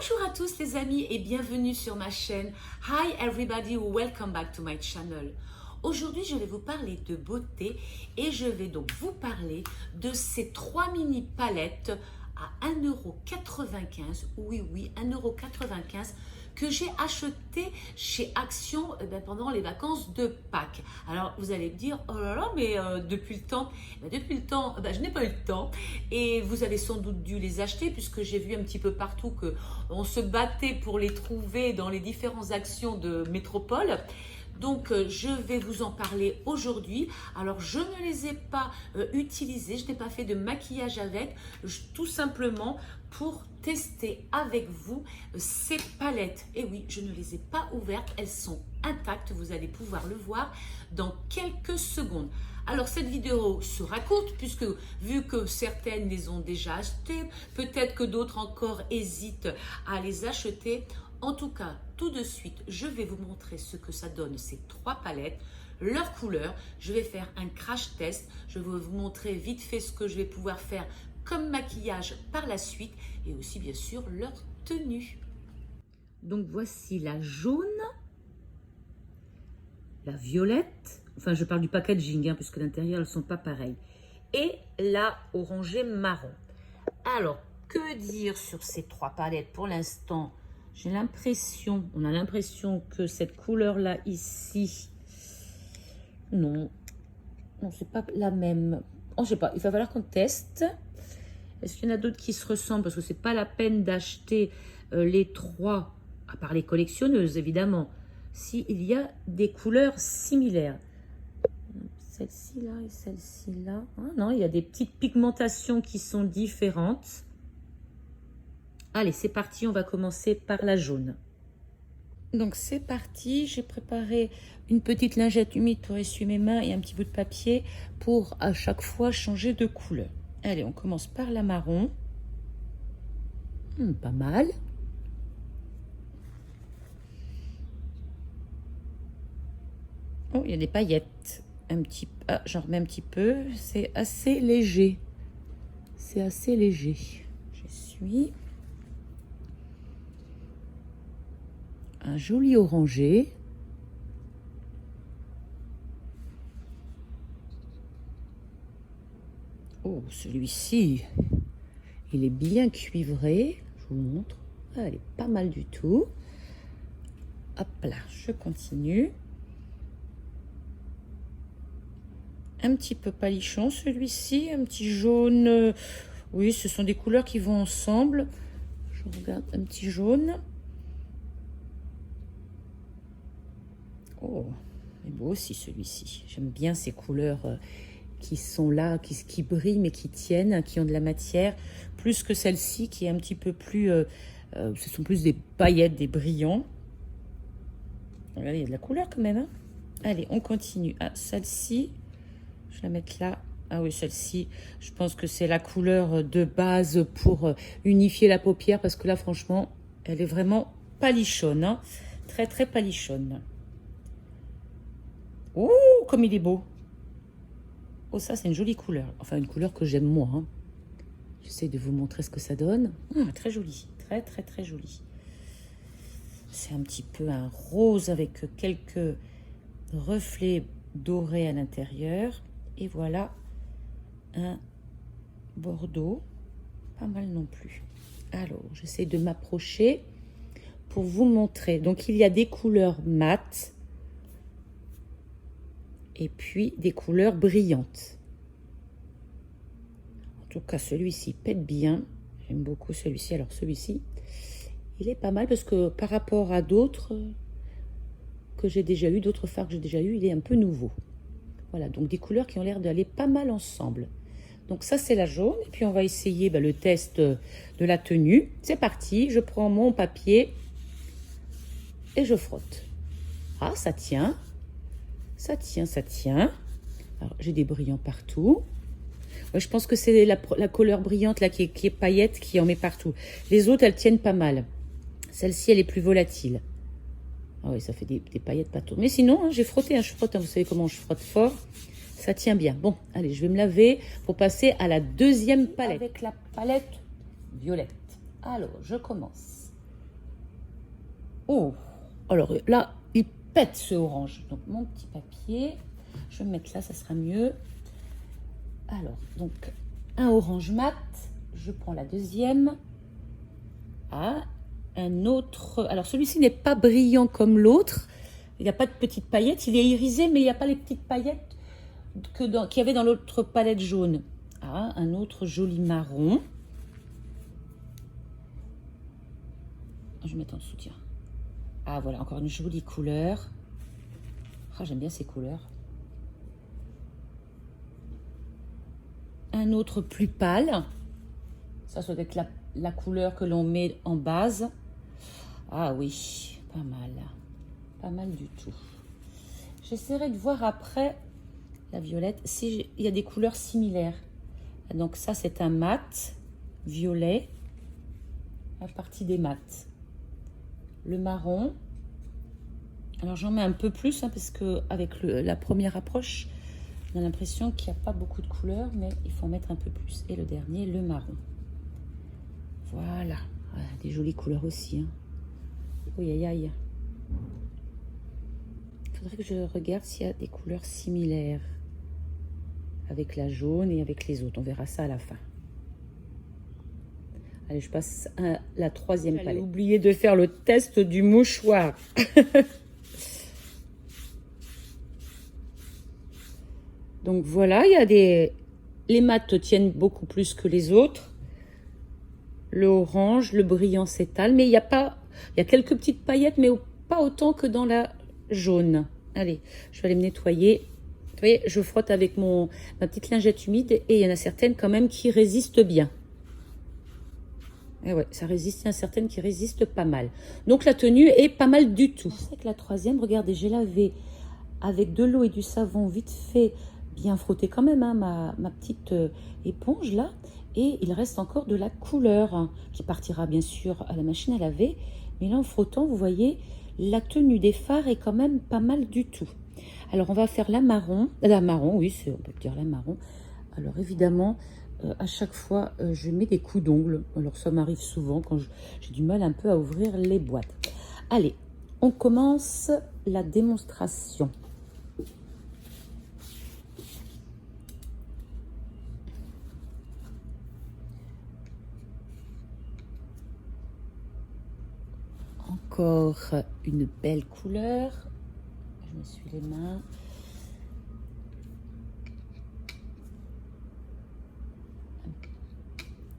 Bonjour à tous les amis et bienvenue sur ma chaîne. Hi everybody, welcome back to my channel. Aujourd'hui, je vais vous parler de beauté et je vais donc vous parler de ces 3 mini palettes à 1,95 €. Oui, 1,95 € que j'ai acheté chez Action pendant les vacances de Pâques. Alors vous allez me dire, oh là là, mais depuis le temps, je n'ai pas eu le temps et vous avez sans doute dû les acheter puisque j'ai vu un petit peu partout qu'on se battait pour les trouver dans les différentes actions de métropole. Donc, je vais vous en parler aujourd'hui. Alors, je ne les ai pas utilisés, je n'ai pas fait de maquillage avec, tout simplement pour tester avec vous ces palettes. Et oui, je ne les ai pas ouvertes, elles sont intactes, vous allez pouvoir le voir dans quelques secondes. Alors, cette vidéo sera courte puisque vu que certaines les ont déjà achetées, peut-être que d'autres encore hésitent à les acheter. En tout cas, tout de suite, je vais vous montrer ce que ça donne ces 3 palettes, leurs couleurs. Je vais faire un crash test. Je vais vous montrer vite fait ce que je vais pouvoir faire comme maquillage par la suite et aussi bien sûr leur tenue. Donc voici la jaune, la violette, enfin je parle du packaging hein, puisque l'intérieur elles ne sont pas pareilles, et la orangée marron. Alors, que dire sur ces 3 palettes pour l'instant? On a l'impression que cette couleur-là ici, non, c'est pas la même. Oh, je sais pas, il va falloir qu'on teste. Est-ce qu'il y en a d'autres qui se ressemblent? Parce que c'est pas la peine d'acheter les 3, à part les collectionneuses, évidemment, s'il y a des couleurs similaires. Celle-ci là et celle-ci là. Ah, non, il y a des petites pigmentations qui sont différentes. Allez, c'est parti, on va commencer par la jaune. Donc c'est parti, j'ai préparé une petite lingette humide pour essuyer mes mains et un petit bout de papier pour à chaque fois changer de couleur. Allez, on commence par la marron. Pas mal. Oh, il y a des paillettes. J'en remets un petit peu. C'est assez léger. C'est assez léger. J'essuie. Un joli orangé. Oh, celui-ci, il est bien cuivré. Je vous montre. Elle est pas mal du tout. Hop là, je continue. Un petit peu palichon celui-ci, un petit jaune. Oui, ce sont des couleurs qui vont ensemble. Je regarde un petit jaune. Oh, il est beau aussi celui-ci. J'aime bien ces couleurs qui sont là, qui brillent mais qui tiennent, qui ont de la matière. Plus que celle-ci qui est un petit peu plus... ce sont plus des paillettes, des brillants. Regardez, il y a de la couleur quand même. Hein. Allez, on continue. Ah, celle-ci, je vais la mettre là. Ah oui, celle-ci, je pense que c'est la couleur de base pour unifier la paupière. Parce que là, franchement, elle est vraiment palichonne. Hein. Très, très palichonne. Oh, comme il est beau. Oh, ça, c'est une jolie couleur. Enfin, une couleur que j'aime moi. Hein. J'essaie de vous montrer ce que ça donne. Très joli. Très, très, très joli. C'est un petit peu un rose avec quelques reflets dorés à l'intérieur. Et voilà un bordeaux. Pas mal non plus. Alors, j'essaie de m'approcher pour vous montrer. Donc, il y a des couleurs mates. Et puis des couleurs brillantes. En tout cas, celui-ci pète bien. J'aime beaucoup celui-ci. Alors celui-ci, il est pas mal parce que par rapport à d'autres que j'ai déjà eu, d'autres fards que j'ai déjà eu, il est un peu nouveau. Voilà, donc des couleurs qui ont l'air d'aller pas mal ensemble. Donc ça, c'est la jaune. Et puis on va essayer le test de la tenue. C'est parti, je prends mon papier et je frotte. Ah, ça tient. Ça tient, ça tient. Alors, j'ai des brillants partout. Ouais, je pense que c'est la couleur brillante là qui est paillette qui en met partout. Les autres, elles tiennent pas mal. Celle-ci, elle est plus volatile. Ah oui, ça fait des paillettes partout. Mais sinon, hein, j'ai frotté. Hein, je frotte. Hein, vous savez comment je frotte fort. Ça tient bien. Bon, allez, je vais me laver pour passer à la deuxième palette. Avec la palette violette. Alors, je commence. Oh, alors là, il pète ce orange. Donc, mon petit papier, je vais me mettre là, ça sera mieux. Alors, donc, un orange mat. Je prends la deuxième. Ah, un autre. Alors, celui-ci n'est pas brillant comme l'autre. Il n'y a pas de petites paillettes. Il est irisé, mais il n'y a pas les petites paillettes qu'il y avait dans l'autre palette jaune. Ah, un autre joli marron. Je vais mettre en dessous, tiens. Ah, voilà, encore une jolie couleur. Ah, j'aime bien ces couleurs. Un autre plus pâle. Ça doit être la couleur que l'on met en base. Ah oui, pas mal. Pas mal du tout. J'essaierai de voir après la violette s'il y a des couleurs similaires. Donc ça, c'est un mat violet. La partie des mats. Le marron. Alors j'en mets un peu plus parce que avec la première approche, on a l'impression qu'il n'y a pas beaucoup de couleurs, mais il faut en mettre un peu plus. Et le dernier, le marron. Voilà. Ah, des jolies couleurs aussi. Hein. Oui, aïe, aïe. Il faudrait que je regarde s'il y a des couleurs similaires avec la jaune et avec les autres. On verra ça à la fin. Allez, je passe à la troisième palette. J'ai oublié de faire le test du mouchoir. Donc voilà, il y a les mats tiennent beaucoup plus que les autres. Le orange, le brillant s'étale, mais il y a quelques petites paillettes, mais pas autant que dans la jaune. Allez, je vais aller me nettoyer. Vous voyez, je frotte avec ma petite lingette humide et il y en a certaines quand même qui résistent bien. Et ouais, ça résiste, il y en a certaines qui résistent pas mal. Donc la tenue est pas mal du tout. C'est que la troisième, regardez, j'ai lavé avec de l'eau et du savon vite fait, bien frotté quand même, hein, ma petite éponge là. Et il reste encore de la couleur hein, qui partira bien sûr à la machine à laver. Mais là, en frottant, vous voyez, la tenue des fards est quand même pas mal du tout. Alors, on va faire la marron. La marron, oui, on peut dire la marron. Alors, évidemment, à chaque fois, je mets des coups d'ongles. Alors, ça m'arrive souvent quand j'ai du mal un peu à ouvrir les boîtes. Allez, on commence la démonstration. Encore une belle couleur. Je m'essuie les mains.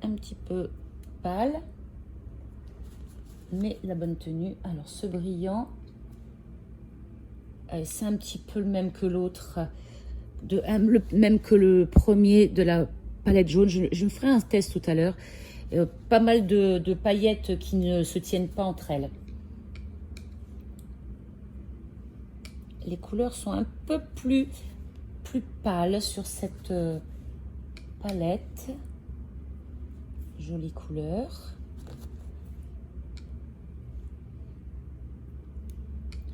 Un petit peu pâle, mais la bonne tenue. Alors ce brillant, c'est un petit peu le même que l'autre, le même que le premier de la palette jaune. Je me ferai un test tout à l'heure. Pas mal de paillettes qui ne se tiennent pas entre elles. Les couleurs sont un peu plus pâles sur cette palette. Jolie couleur.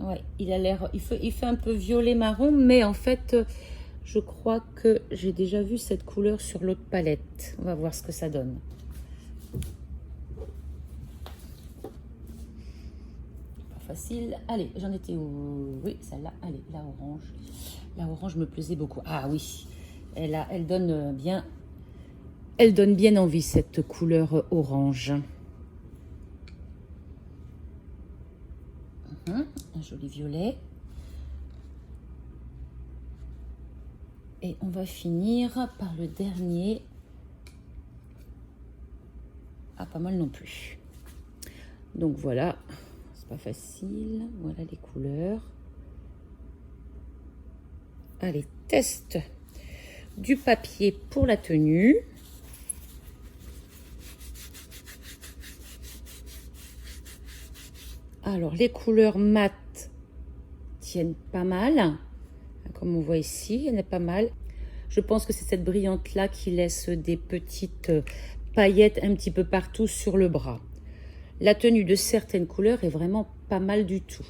Ouais, il a l'air, il fait un peu violet marron, mais en fait, je crois que j'ai déjà vu cette couleur sur l'autre palette. On va voir ce que ça donne. Pas facile. Allez, j'en étais où? Oui, celle-là. Allez, la orange. La orange me plaisait beaucoup. Ah oui, elle donne bien. Elle donne bien envie, cette couleur orange. Un joli violet. Et on va finir par le dernier. Ah, pas mal non plus. Donc voilà, c'est pas facile. Voilà les couleurs. Allez, test du papier pour la tenue. Alors, les couleurs mat tiennent pas mal. Comme on voit ici, il y en a pas mal. Je pense que c'est cette brillante-là qui laisse des petites paillettes un petit peu partout sur le bras. La tenue de certaines couleurs est vraiment pas mal du tout.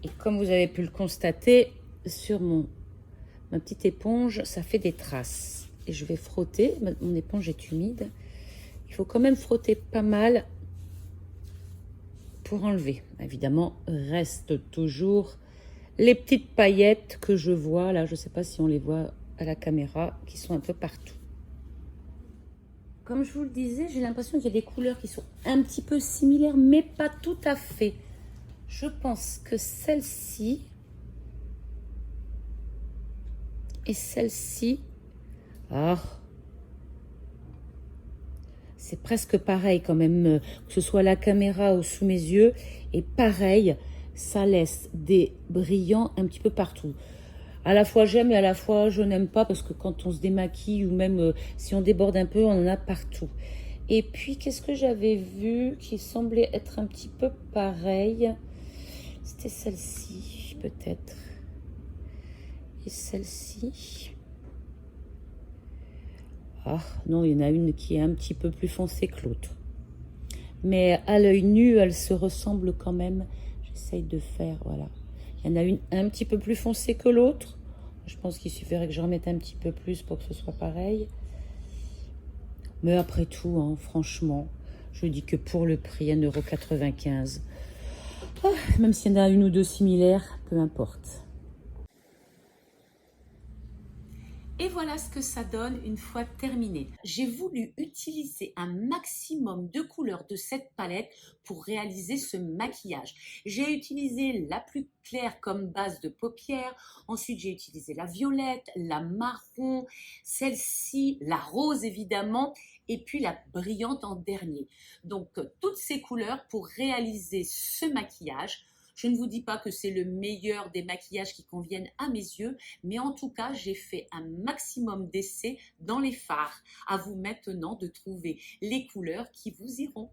Et comme vous avez pu le constater, sur ma petite éponge, ça fait des traces. Et je vais frotter. Mon éponge est humide. Il faut quand même frotter pas mal pour enlever. Évidemment, reste toujours les petites paillettes que je vois là. Je ne sais pas si on les voit à la caméra, qui sont un peu partout. Comme je vous le disais, j'ai l'impression qu'il y a des couleurs qui sont un petit peu similaires, mais pas tout à fait. Je pense que celle-ci et celle-ci, c'est presque pareil quand même, que ce soit à la caméra ou sous mes yeux. Et pareil, ça laisse des brillants un petit peu partout. À la fois j'aime et à la fois je n'aime pas, parce que quand on se démaquille ou même si on déborde un peu, on en a partout. Et puis qu'est-ce que j'avais vu qui semblait être un petit peu pareil? C'était celle-ci peut-être. Et celle-ci. Ah non, il y en a une qui est un petit peu plus foncée que l'autre. Mais à l'œil nu, elles se ressemblent quand même. J'essaye de faire, voilà. Il y en a une un petit peu plus foncée que l'autre. Je pense qu'il suffirait que j'en mette un petit peu plus pour que ce soit pareil. Mais après tout, hein, franchement, je dis que pour le prix, 1,95 €, même s'il y en a une ou deux similaires, peu importe. Et voilà ce que ça donne une fois terminé. J'ai voulu utiliser un maximum de couleurs de cette palette pour réaliser ce maquillage. J'ai utilisé la plus claire comme base de paupières. Ensuite, j'ai utilisé la violette, la marron, celle-ci, la rose évidemment, et puis la brillante en dernier. Donc, toutes ces couleurs pour réaliser ce maquillage. Je ne vous dis pas que c'est le meilleur des maquillages qui conviennent à mes yeux, mais en tout cas, j'ai fait un maximum d'essais dans les fards. À vous maintenant de trouver les couleurs qui vous iront.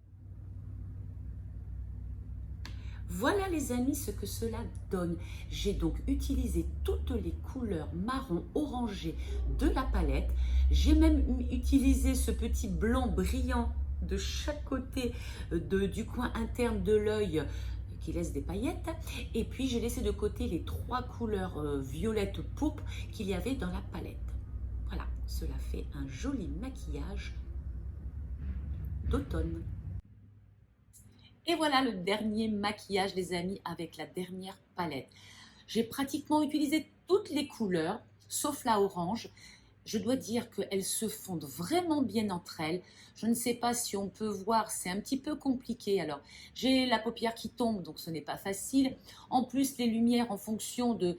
Voilà les amis ce que cela donne. J'ai donc utilisé toutes les couleurs marron orangé de la palette. J'ai même utilisé ce petit blanc brillant de chaque côté du coin interne de l'œil qui laisse des paillettes. Et puis j'ai laissé de côté les trois couleurs violette pourpre qu'il y avait dans la palette. Voilà, cela fait un joli maquillage d'automne. Et voilà le dernier maquillage les amis avec la dernière palette. J'ai pratiquement utilisé toutes les couleurs sauf la orange. Je dois dire qu'elles se fondent vraiment bien entre elles. Je ne sais pas si on peut voir, c'est un petit peu compliqué. Alors, j'ai la paupière qui tombe, donc ce n'est pas facile. En plus, les lumières, en fonction de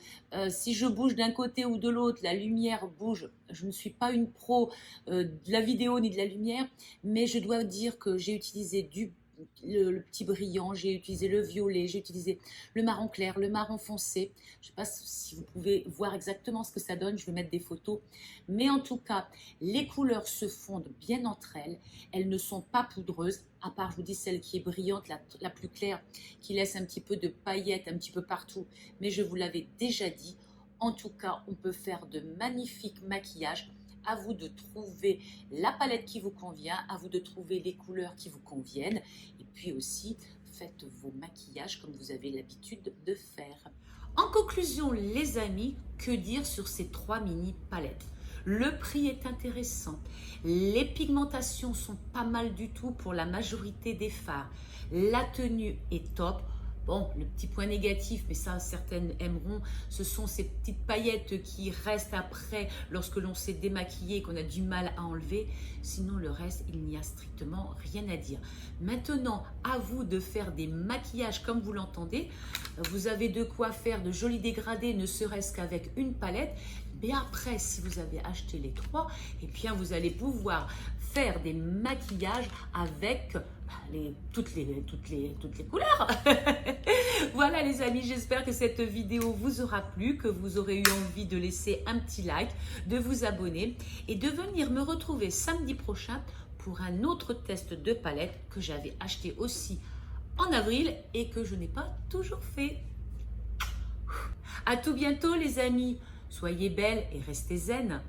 si je bouge d'un côté ou de l'autre, la lumière bouge. Je ne suis pas une pro de la vidéo ni de la lumière, mais je dois dire que j'ai utilisé le petit brillant, j'ai utilisé le violet, j'ai utilisé le marron clair, le marron foncé. Je ne sais pas si vous pouvez voir exactement ce que ça donne, je vais mettre des photos. Mais en tout cas, les couleurs se fondent bien entre elles. Elles ne sont pas poudreuses, à part, je vous dis, celle qui est brillante, la plus claire, qui laisse un petit peu de paillettes un petit peu partout. Mais je vous l'avais déjà dit, en tout cas, on peut faire de magnifiques maquillages. À vous de trouver la palette qui vous convient, à vous de trouver les couleurs qui vous conviennent. Et puis aussi, faites vos maquillages comme vous avez l'habitude de faire. En conclusion, les amis, que dire sur ces trois mini palettes? Le prix est intéressant. Les pigmentations sont pas mal du tout pour la majorité des fards. La tenue est top. Bon, le petit point négatif, mais ça, certaines aimeront, ce sont ces petites paillettes qui restent après lorsque l'on s'est démaquillé, qu'on a du mal à enlever. Sinon, le reste, il n'y a strictement rien à dire. Maintenant, à vous de faire des maquillages comme vous l'entendez. Vous avez de quoi faire de jolis dégradés, ne serait-ce qu'avec une palette. Mais après, si vous avez acheté les trois, eh bien, vous allez pouvoir faire des maquillages avec toutes les couleurs. Voilà les amis, j'espère que cette vidéo vous aura plu, que vous aurez eu envie de laisser un petit like, de vous abonner et de venir me retrouver samedi prochain pour un autre test de palette que j'avais acheté aussi en avril et que je n'ai pas toujours fait. À tout bientôt les amis, soyez belles et restez zen.